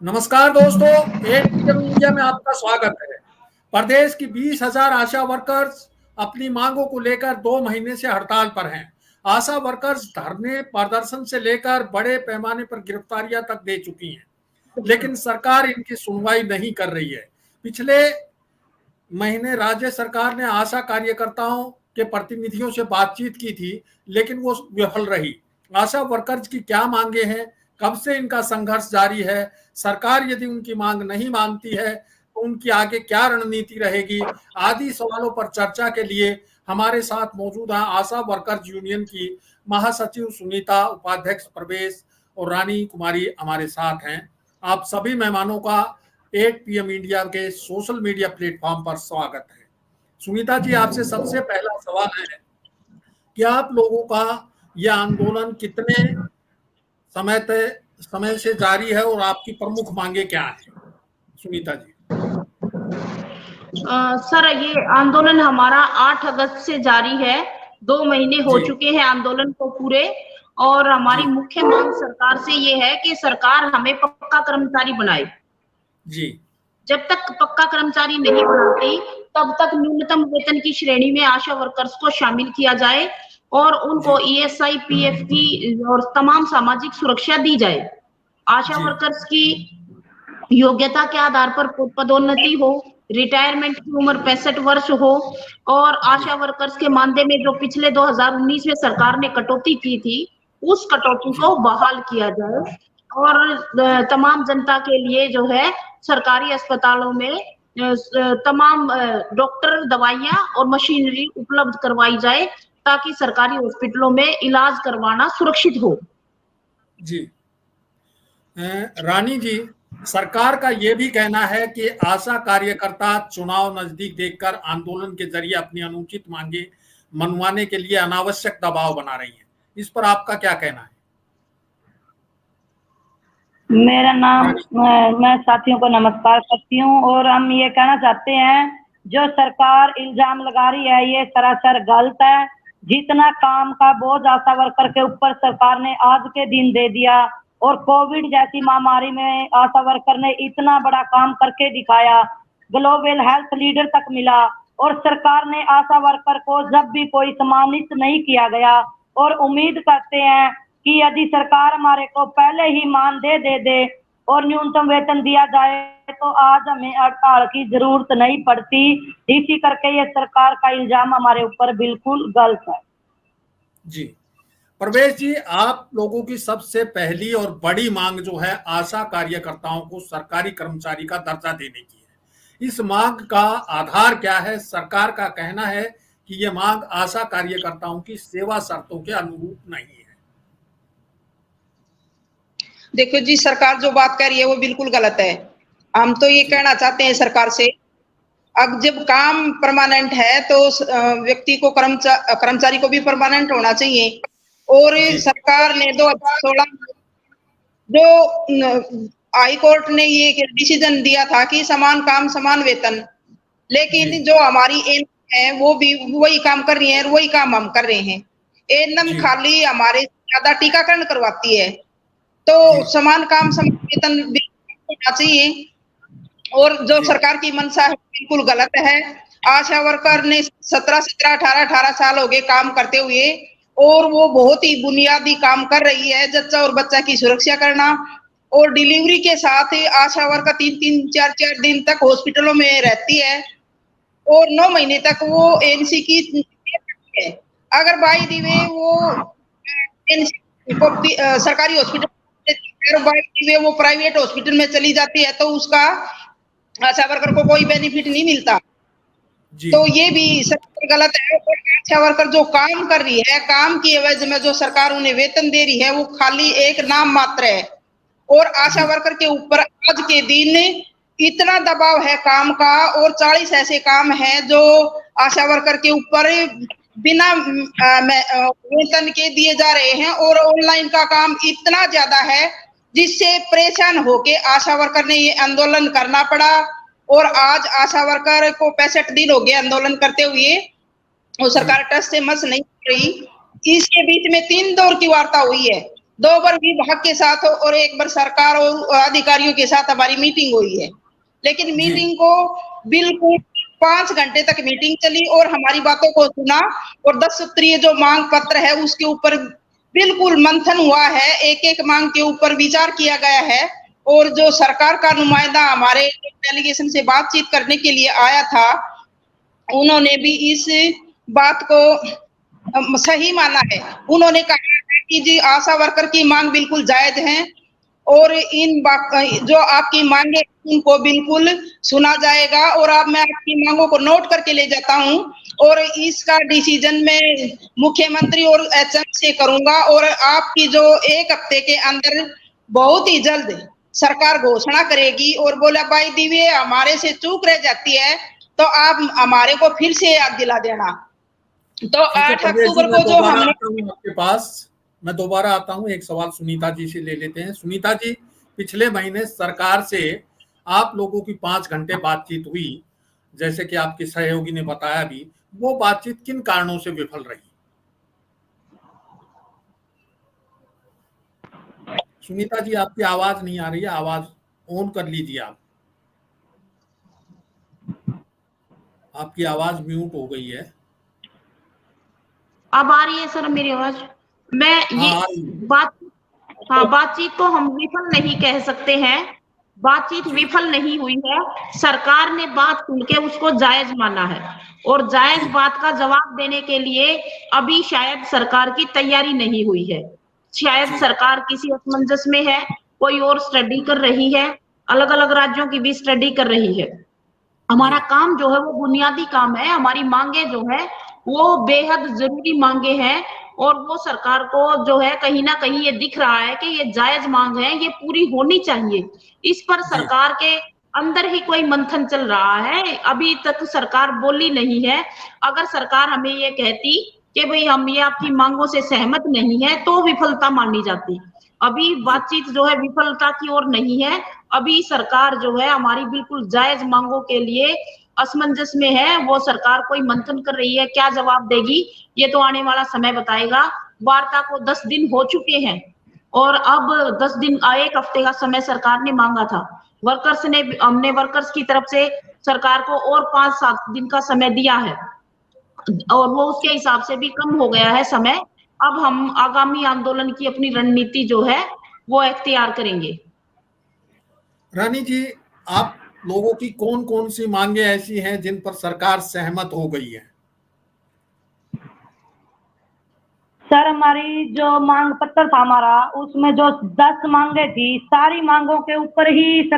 नमस्कार दोस्तों, ATM media में आपका स्वागत है। प्रदेश की 20,000 आशा वर्कर्स अपनी मांगों को लेकर 2 महीने से हड़ताल पर हैं। आशा वर्कर्स धरने प्रदर्शन से लेकर बड़े पैमाने पर गिरफ्तारियां तक दे चुकी हैं, लेकिन सरकार इनकी सुनवाई नहीं कर रही है। पिछले महीने राज्य सरकार ने आशा कार्यकर्ताओं के प्रतिनिधियों से बातचीत की थी, लेकिन वो विफल रही। आशा वर्कर्स की क्या मांगे हैं, कब से इनका संघर्ष जारी है, सरकार यदि उनकी मांग नहीं मानती है तो उनकी आगे क्या रणनीति रहेगी, आदि सवालों पर चर्चा के लिए हमारे साथ मौजूद हैं आशा वर्कर्स यूनियन की महासचिव सुनीता, उपाध्यक्ष प्रवेश और रानी कुमारी हमारे साथ हैं। आप सभी मेहमानों का 8 PM इंडिया के सोशल मीडिया प्लेटफॉर्म पर स्वागत है। सुनीता जी, आपसे सबसे पहला सवाल है कि आप लोगों का यह आंदोलन कितने समय से जारी है और आपकी प्रमुख मांगे क्या है? सुनीता जी। सर, ये आंदोलन हमारा 8 अगस्त से जारी है। 2 महीने हो चुके हैं आंदोलन को पूरे, और हमारी मुख्य मांग सरकार से ये है कि सरकार हमें पक्का कर्मचारी बनाए। जी। जब तक पक्का कर्मचारी नहीं बनाती तब तक न्यूनतम वेतन की श्रेणी में आशा वर्कर्स को शामिल किया जाए और उनको ESI, PF की और तमाम सामाजिक सुरक्षा दी जाए। आशा वर्कर्स की योग्यता के आधार पर पदोन्नति हो, रिटायरमेंट की उम्र 65 वर्ष हो, और आशा वर्कर्स के मानदेय में जो पिछले 2019 में सरकार ने कटौती की थी उस कटौती को बहाल किया जाए, और तमाम जनता के लिए जो है सरकारी अस्पतालों में तमाम डॉक्टर, दवाइयां और मशीनरी उपलब्ध करवाई जाए ताकि सरकारी हॉस्पिटलों में इलाज करवाना सुरक्षित हो। जी। रानी जी, सरकार का यह भी कहना है कि आशा कार्यकर्ता चुनाव नजदीक देखकर आंदोलन के जरिए अपनी अनुचित मांगे मनवाने के लिए अनावश्यक दबाव बना रही है। इस पर आपका क्या कहना है? मेरा नाम, मैं साथियों को नमस्कार करती हूँ, और हम ये कहना चाहते हैं जो सरकार इल्जाम लगा रही है ये सरासर गलत है। जितना काम का बोझ आशा वर्कर के ऊपर सरकार ने आज के दिन दे दिया, और कोविड जैसी महामारी में आशा वर्कर ने इतना बड़ा काम करके दिखाया, ग्लोबल हेल्थ लीडर तक मिला, और सरकार ने आशा वर्कर को जब भी कोई सम्मानित नहीं किया गया। और उम्मीद करते हैं कि यदि सरकार हमारे को पहले ही मानदेय दे और न्यूनतम वेतन दिया जाए तो आज हमें हड़ताल की जरूरत नहीं पड़ती। इसी करके ये सरकार का इल्जाम हमारे ऊपर बिल्कुल गलत है। जी। प्रवेश जी, आप लोगों की सबसे पहली और बड़ी मांग जो है आशा कार्यकर्ताओं को सरकारी कर्मचारी का दर्जा देने की है। इस मांग का आधार क्या है? सरकार का कहना है कि यह मांग आशा कार्यकर्ताओं की सेवा शर्तों के अनुरूप नहीं है। देखो जी, सरकार जो बात कर रही है वो बिल्कुल गलत है। हम तो ये कहना चाहते हैं सरकार से, अब जब काम परमानेंट है तो व्यक्ति को कर्मचारी को भी परमानेंट होना चाहिए। और सरकार ने 2016 जो हाई कोर्ट ने ये डिसीजन दिया था कि समान काम समान वेतन, लेकिन जो हमारी एन है वो भी वही काम कर रही है और वही काम हम कर रहे हैं। एनएम खाली हमारे ज्यादा टीकाकरण करवाती है, तो समान काम समान वेतन होना चाहिए। और जो सरकार की मंशा है बिल्कुल गलत है। आशा वर्कर ने 18 साल हो गए काम करते हुए, और वो बहुत ही बुनियादी काम कर रही है, जच्चा और बच्चा की सुरक्षा करना। और डिलीवरी के साथ आशा वर्कर 3-3, 4-4 दिन तक हॉस्पिटलों में रहती है, और 9 महीने तक वो एनसी की है। अगर बाई दी वे वो एनसी को सरकारी हॉस्पिटल वो प्राइवेट हॉस्पिटल में चली जाती है तो उसका आशा वर्कर को कोई बेनिफिट नहीं मिलता। तो ये भी सरकार गलत है। आशा वर्कर जो काम कर रही है, काम की एवज में जो सरकार उन्हें वेतन दे रही है वो खाली एक नाम मात्र है। और आशा वर्कर के ऊपर आज के दिन इतना दबाव है काम का, और 40 ऐसे काम हैं जो आशा वर्कर के ऊपर बिना वेतन के दिए जा रहे हैं, और ऑनलाइन का काम इतना ज्यादा है जिससे परेशान होके आशा वर्कर ने ये आंदोलन करना पड़ा। और आज आशा वर्कर को 65 दिन हो गए आंदोलन करते हुए, और सरकार टस से मस नहीं कर रही। इसके बीच में 3 दौर की वार्ता हुई है। 2 बार विभाग के साथ और 1 बार सरकार और अधिकारियों के साथ हमारी मीटिंग हुई है, लेकिन मीटिंग को बिल्कुल 5 घंटे तक मीटिंग चली और हमारी बातों को सुना और 10 सूत्रीय जो मांग पत्र है उसके ऊपर बिल्कुल मंथन हुआ है, एक-एक मांग के ऊपर विचार किया गया है और जो सरकार का नुमाइंदा हमारे डेलीगेशन से बातचीत करने के लिए आया था, उन्होंने भी इस बात को सही माना है। उन्होंने कहा है कि जी आशा वर्कर की मांग बिल्कुल जायज है और इन जो आपकी मांगे उनको बिल्कुल सुना जाएगा और अब मैं आपकी मांगों को नोट करके ले जाता हूं और इसका डिसीजन मैं मुख्यमंत्री और एचएम से करूंगा और आपकी जो 1 हफ्ते के अंदर बहुत ही जल्द सरकार घोषणा करेगी। और बोला भाई दिव्य हमारे से चूक रह जाती है तो आप हमारे को फिर से याद दिला देना। तो 8 अक्टूबर को जो हमने आपके पास मैं दोबारा आता हूं, एक सवाल सुनीता जी से ले लेते हैं। सुनीता जी, पिछले महीने सरकार से आप लोगों की 5 घंटे बातचीत हुई, जैसे कि आपके सहयोगी ने बताया भी, वो बातचीत किन कारणों से विफल रही? सुनीता जी, आपकी आवाज नहीं आ रही है, आवाज ऑन कर लीजिए आप। आपकी आवाज म्यूट हो गई है। अब आ रही है सर मेरी आवाज? मैं ये बातचीत को हम विफल नहीं कह सकते हैं। बातचीत विफल नहीं हुई है। सरकार ने बात सुन के उसको जायज माना है और जायज बात का जवाब देने के लिए अभी शायद सरकार की तैयारी नहीं हुई है। शायद सरकार किसी असमंजस में है, कोई और स्टडी कर रही है, अलग अलग राज्यों की भी स्टडी कर रही है। हमारा काम जो है वो बुनियादी काम है। हमारी मांगे जो है वो बेहद जरूरी मांगे हैं और वो सरकार को जो है कहीं ना कहीं ये दिख रहा है कि ये जायज मांग है, ये पूरी होनी चाहिए। इस पर सरकार के अंदर ही कोई मंथन चल रहा है। अभी तक सरकार बोली नहीं है। अगर सरकार हमें ये कहती कि भाई हम ये आपकी मांगों से सहमत नहीं है तो विफलता मानी जाती। अभी बातचीत जो है विफलता की ओर नहीं है। अभी सरकार जो है हमारी बिल्कुल जायज मांगों के लिए असमंजस में है। वो सरकार कोई मंथन कर रही है, क्या जवाब देगी ये तो आने वाला समय बताएगा। वार्ता को 10 दिन हो चुके हैं और अब 10 दिन 1 हफ्ते का समय सरकार ने मांगा था। हमने वर्कर्स की तरफ से सरकार को और 5-7 दिन का समय दिया है और वो उसके हिसाब से भी कम हो गया है समय। अब हम आगामी आंदोलन की अपनी रणनीति जो है वो इख्तियार करेंगे। रानी जी, आप लोगों की कौन कौन सी मांगे ऐसी हैं जिन पर सरकार सहमत हो गई है? सर, हमारी जो मांग पत्र था हमारा, उसमें जो 10 मांगे थी, सारी मांगों के ऊपर ही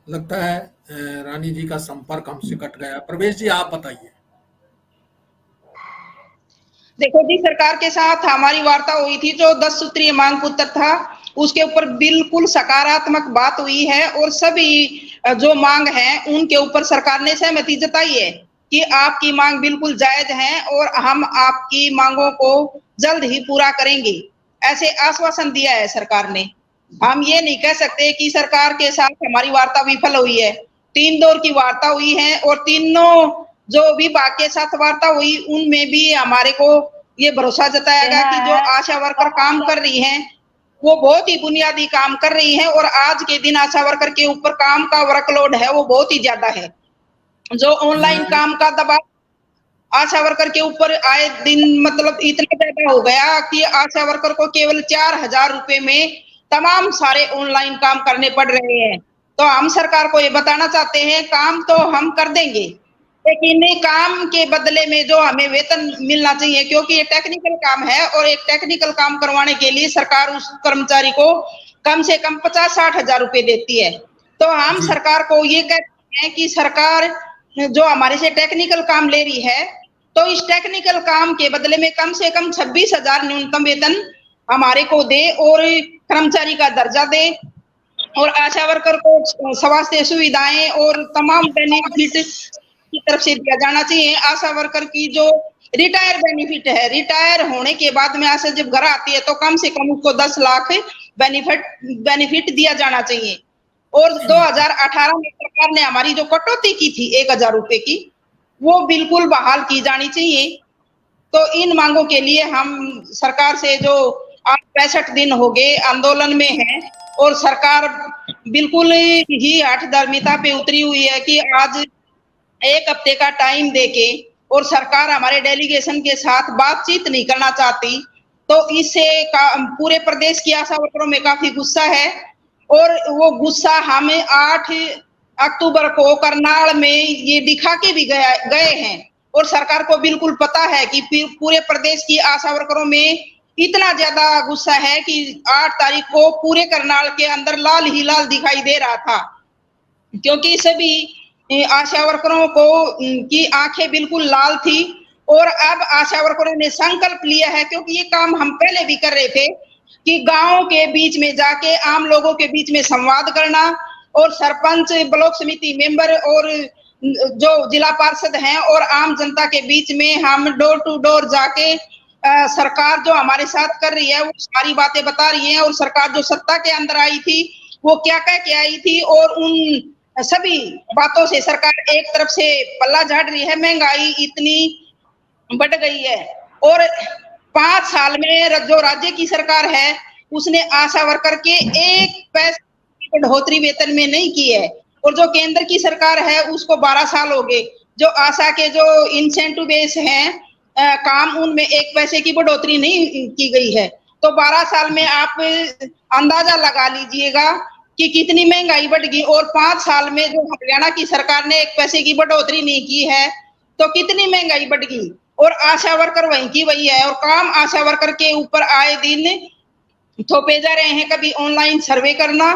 लगता है रानी जी का संपर्क हमसे कट गया। प्रवेश जी, आप बताइए। देखो जी, सरकार के साथ हमारी वार्ता हुई थी। जो 10 सूत्रीय मांग पत्र था उसके ऊपर बिल्कुल सकारात्मक बात हुई है और सभी जो मांग है उनके ऊपर सरकार ने सहमति जताई है कि आपकी मांग बिल्कुल जायज है और हम आपकी मांगों को जल्द ही पूरा करेंगे, ऐसे आश्वासन दिया है सरकार ने। हम ये नहीं कह सकते कि सरकार के साथ हमारी वार्ता विफल हुई है। 3 दौर की वार्ता हुई है और तीनों जो विभाग के साथ वार्ता हुई उनमें भी हमारे को ये भरोसा जताया कि जो आशा वर्कर काम कर रही हैं वो बहुत ही बुनियादी काम कर रही हैं और आज के दिन आशा वर्कर के ऊपर काम का वर्कलोड है वो बहुत ही ज्यादा है। जो ऑनलाइन काम का दबाव आशा वर्कर के ऊपर आए दिन मतलब इतना ज्यादा हो गया कि आशा वर्कर को केवल 4,000 रुपए में तमाम सारे ऑनलाइन काम करने पड़ रहे हैं। तो हम सरकार को ये बताना चाहते हैं, काम तो हम कर देंगे लेकिन काम के बदले में जो हमें वेतन मिलना चाहिए, क्योंकि ये टेक्निकल काम है और एक टेक्निकल काम करवाने के लिए सरकार उस कर्मचारी को कम से कम 50-60 हजार रुपए देती है। तो हम सरकार को ये कहते हैं कि सरकार जो हमारे से टेक्निकल काम ले रही है तो इस टेक्निकल काम के बदले में कम से कम 26,000 न्यूनतम वेतन हमारे को दे और कर्मचारी का दर्जा दे और आशा वर्कर को स्वास्थ्य सुविधाएं और तमाम बेनिफिट की तरफ से दिया जाना चाहिए। आशा वर्कर की जो रिटायर बेनिफिट है, रिटायर होने के बाद में आशा जब घर आती है तो कम से कम उसको 10 लाख बेनिफिट दिया जाना चाहिए। और 2018 में सरकार ने हमारी जो कटौती की थी 1,000 रुपए की, वो बिल्कुल बहाल की जानी चाहिए। तो इन मांगों के लिए हम सरकार से, जो आज 65 दिन हो गए आंदोलन में है, और सरकार बिल्कुल ही हठधर्मिता पे उतरी हुई है कि आज 1 हफ्ते का टाइम देके, और सरकार हमारे डेलीगेशन के साथ बातचीत नहीं करना चाहती। तो इससे पूरे प्रदेश की आशा वर्करों में काफी गुस्सा है, और वो गुस्सा हमें 8 अक्टूबर को करनाल में ये दिखा के भी गए हैं। और सरकार को बिल्कुल पता है कि पूरे प्रदेश की आशा वर्करों में इतना ज्यादा गुस्सा है कि 8 तारीख को पूरे करनाल के अंदर लाल ही लाल दिखाई दे रहा था, क्योंकि सभी आशा वर्करों को की आंखें बिल्कुल लाल थी। और अब आशा वर्करों ने संकल्प लिया है, क्योंकि ये काम हम पहले भी कर रहे थे, कि गांव के बीच में जाके आम लोगों के बीच में संवाद करना, और सरपंच, ब्लॉक समिति मेंबर और जो जिला पार्षद हैं और आम जनता के बीच में हम डोर टू डोर जाके सरकार जो हमारे साथ कर रही है वो सारी बातें बता रही है, और सरकार जो सत्ता के अंदर आई थी वो क्या कह के आई थी, और उन सभी बातों से सरकार एक तरफ से पल्ला झाड़ रही है। महंगाई इतनी बढ़ गई है, और 5 साल में जो राज्य की सरकार है उसने आशा वर्कर के 1 पैसे की बढ़ोतरी वेतन में नहीं की है, और जो केंद्र की सरकार है उसको 12 साल हो गए। जो आशा के जो इंसेंटिव बेस हैं काम, उनमें 1 पैसे की बढ़ोतरी नहीं की गई है। तो 12 साल में आप अंदाजा लगा लीजिएगा कि कितनी महंगाई बढ़ गई, और 5 साल में जो हरियाणा की सरकार ने 1 पैसे की बढ़ोतरी नहीं की है, तो कितनी महंगाई बढ़ गई। और आशा वर्कर वहीं की वही है, और काम आशा वर्कर के ऊपर आए दिन थोपे जा रहे हैं। कभी ऑनलाइन सर्वे करना,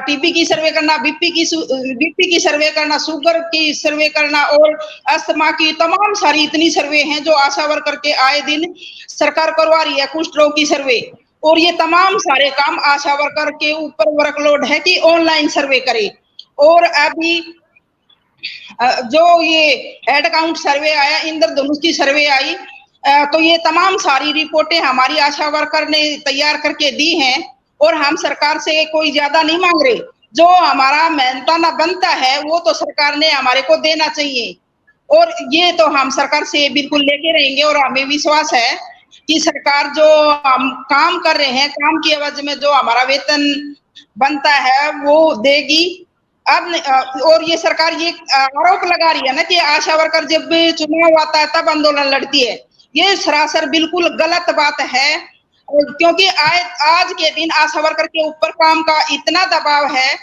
टीबी की सर्वे करना, बीपी की सर्वे करना, शुगर की सर्वे करना, और अस्थमा की तमाम सारी इतनी सर्वे हैं जो आशा वर्कर के आए दिन सरकार करवा रही है। कुष्ठ रोग की सर्वे, और ये तमाम सारे काम आशा वर्कर के ऊपर वर्कलोड है कि ऑनलाइन सर्वे करे। और अभी जो ये हेड काउंट सर्वे आया, इंद्रधनुष की सर्वे आई, तो ये तमाम सारी रिपोर्टें हमारी आशा वर्कर ने तैयार करके दी हैं, और हम सरकार से कोई ज्यादा नहीं मांग रहे। जो हमारा मेहनताना बनता है वो तो सरकार ने हमारे को देना चाहिए, और ये तो हम सरकार से बिल्कुल लेके रहेंगे। और हमें विश्वास है कि सरकार जो हम काम कर रहे हैं, काम की एवज में जो हमारा वेतन बनता है वो देगी। अब और ये सरकार ये आरोप लगा रही है ना कि आशा वर्कर जब चुनाव आता है तब आंदोलन लड़ती है, ये सरासर बिल्कुल गलत बात है। क्योंकि आज के दिन आशा वर्कर के ऊपर काम का इतना दबाव है,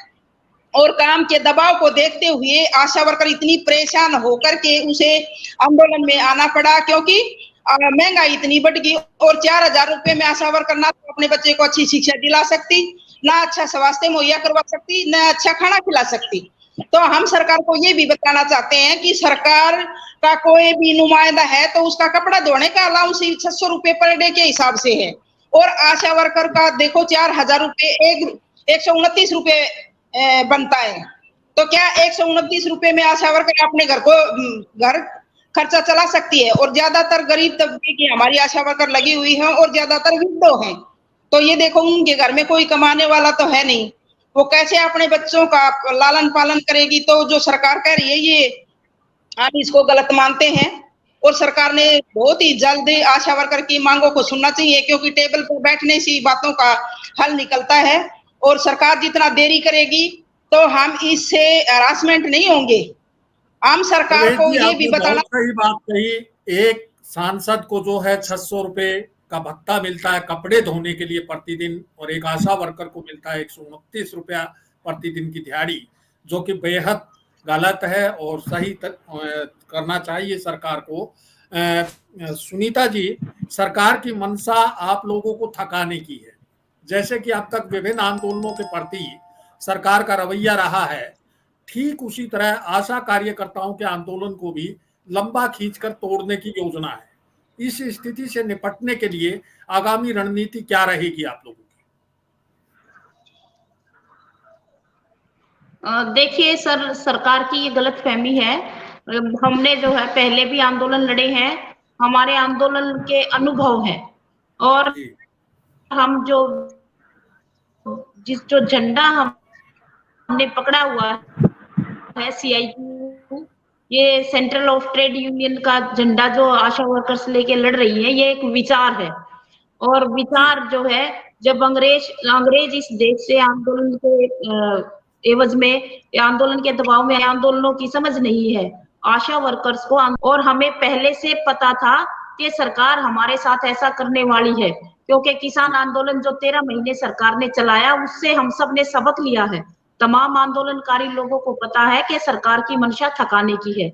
और काम के दबाव को देखते हुए आशा वर्कर इतनी परेशान होकर के उसे आंदोलन में आना पड़ा, क्योंकि महंगाई इतनी बढ़ गई, और 4,000 रुपए में आशा वर्कर ना तो अपने बच्चे को अच्छी शिक्षा दिला सकती, ना अच्छा स्वास्थ्य मुहैया करवा सकती, ना अच्छा खाना खिला सकती। तो हम सरकार को ये भी बताना चाहते हैं कि सरकार का कोई भी नुमाइंदा है तो उसका कपड़ा धोने का अलाउंस 600 रुपए पर डे के हिसाब से है, और आशा वर्कर का देखो 4,000 रुपए 129 रुपए बनता है। तो क्या 129 रुपए में आशा वर्कर अपने घर खर्चा चला सकती है? और ज्यादातर गरीब तबके की हमारी आशा वर्कर लगी हुई है, और ज्यादातर विधवा हैं। तो ये देखो उनके घर में कोई कमाने वाला तो है नहीं, वो कैसे अपने बच्चों का लालन पालन करेगी? तो जो सरकार कह रही है ये हम इसको गलत मानते हैं, और सरकार ने बहुत ही जल्द आशा वर्कर की मांगों को सुनना चाहिए, क्योंकि टेबल पर बैठने से बातों का हल निकलता है। और सरकार जितना देरी करेगी तो हम इससे हरासमेंट नहीं होंगे। आम सरकार को ये भी बताना, सही बात कही। एक सांसद को जो है 600 रुपए का भत्ता मिलता है कपड़े धोने के लिए प्रतिदिन, और एक आशा वर्कर को मिलता है 129 रुपया प्रतिदिन की दिहाड़ी, जो कि बेहद गलत है और सही करना चाहिए सरकार को। सुनीता जी, सरकार की मंशा आप लोगों को थकाने की है, जैसे कि अब तक विभिन्न आंदोलनों के प्रति सरकार का रवैया रहा है, ठीक उसी तरह आशा कार्यकर्ताओं के आंदोलन को भी लंबा खींचकर तोड़ने की योजना है। इस स्थिति से निपटने के लिए आगामी रणनीति क्या रहेगी आप लोगों की? देखिए सर, सरकार की ये गलतफहमी है। हमने जो है पहले भी आंदोलन लड़े हैं, हमारे आंदोलन के अनुभव हैं, और हम जो झंडा हमने पकड़ा हुआ है CIQ ये सेंट्रल ऑफ ट्रेड यूनियन का झंडा जो आशा वर्कर्स लेके लड़ रही है, ये एक विचार है। और विचार जो है, जब अंग्रेज इस देश से आंदोलन के एवज में, आंदोलन के दबाव में, आंदोलनों की समझ नहीं है आशा वर्कर्स को, और हमें पहले से पता था कि सरकार हमारे साथ ऐसा करने वाली है, क्योंकि किसान आंदोलन जो 13 महीने सरकार ने चलाया, उससे हम सब ने सबक लिया है। तमाम आंदोलनकारी लोगों को पता है कि सरकार की मंशा थकाने की है।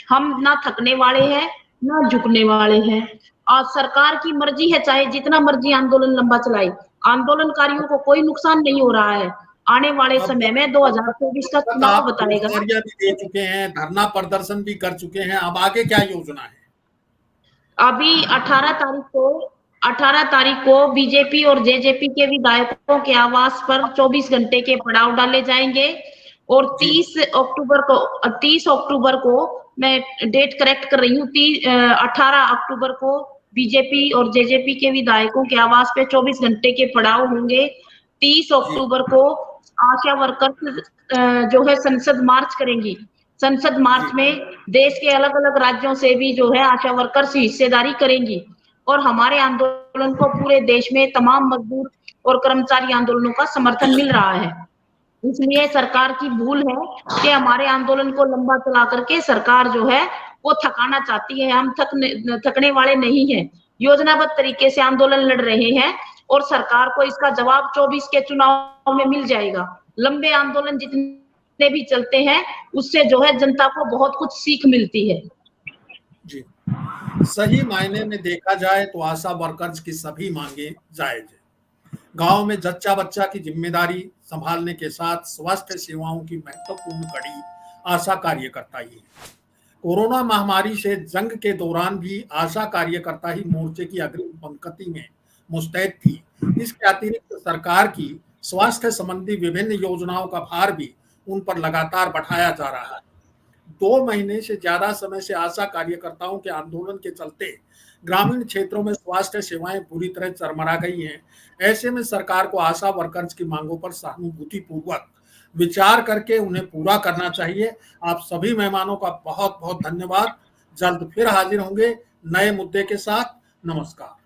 हम ना थकने वाले हैं, ना झुकने वाले हैं। और सरकार की मर्जी है, चाहे जितना मर्जी आंदोलन लंबा चलाए, आंदोलनकारियों को कोई नुकसान नहीं हो रहा है। आने वाले समय में 2024 का चुनाव आप बताएगा। गिरफ्तारियां भी दे चुके हैं, धरना प्रदर्शन भी कर चुके हैं, अब आगे क्या योजना है? अभी 18 तारीख को बीजेपी और जेजेपी के विधायकों के आवास पर 24 घंटे के पड़ाव डाले जाएंगे, और 30 अक्टूबर को मैं डेट करेक्ट कर रही हूँ, 18 अक्टूबर को बीजेपी और जेजेपी के विधायकों के आवास पे 24 घंटे के पड़ाव होंगे। 30 अक्टूबर को आशा वर्कर्स जो है संसद मार्च करेंगी। संसद मार्च में देश के अलग अलग राज्यों से भी जो है आशा वर्कर्स हिस्सेदारी करेंगी, और हमारे आंदोलन को पूरे देश में तमाम मजदूर और कर्मचारी आंदोलनों का समर्थन मिल रहा है। इसलिए सरकार की भूल है कि हमारे आंदोलन को लंबा चला करके सरकार जो है वो थकाना चाहती है। हम थकने वाले नहीं हैं, योजनाबद्ध तरीके से आंदोलन लड़ रहे हैं, और सरकार को इसका जवाब 24 के चुनाव में मिल जाएगा। लंबे आंदोलन जितने भी चलते हैं, उससे जो है जनता को बहुत कुछ सीख मिलती है। जी, सही मायने में देखा जाए तो आशा वर्कर्स की सभी मांगे जायज है। गांव में जच्चा बच्चा की जिम्मेदारी संभालने के साथ स्वास्थ्य सेवाओं की महत्वपूर्ण कड़ी आशा कार्यकर्ता ही है। कोरोना महामारी से जंग के दौरान भी आशा कार्यकर्ता ही मोर्चे की अग्रिम पंक्ति में मुस्तैद थी। इसके अतिरिक्त सरकार की स्वास्थ्य संबंधी विभिन्न योजनाओं का भार भी उन पर लगातार बढ़ाया जा रहा है। 2 महीने से ज्यादा समय से आशा कार्यकर्ताओं के आंदोलन के चलते ग्रामीण क्षेत्रों में स्वास्थ्य सेवाएं पूरी तरह चरमरा गई हैं। ऐसे में सरकार को आशा वर्कर्स की मांगों पर सहानुभूति पूर्वक विचार करके उन्हें पूरा करना चाहिए। आप सभी मेहमानों का बहुत बहुत धन्यवाद। जल्द फिर हाजिर होंगे नए मुद्दे के साथ। नमस्कार।